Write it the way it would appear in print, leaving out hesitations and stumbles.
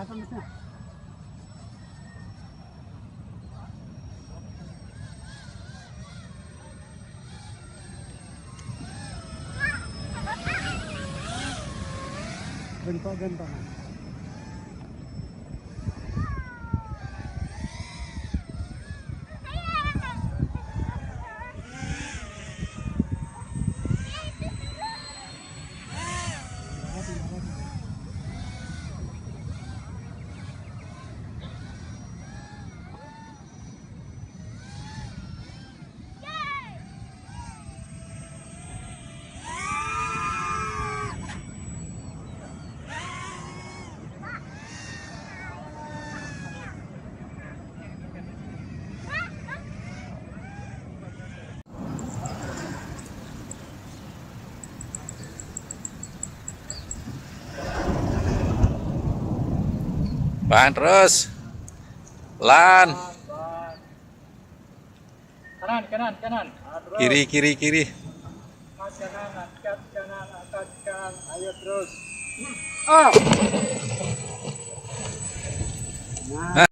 panas-panasnya. Gento-gento. Bang terus. Lan. Kanan, kanan, kanan. Terus. Kiri, kiri, kiri. Kanan, angkat kanan, angkat kanan. Ayo terus. Oh. Nah.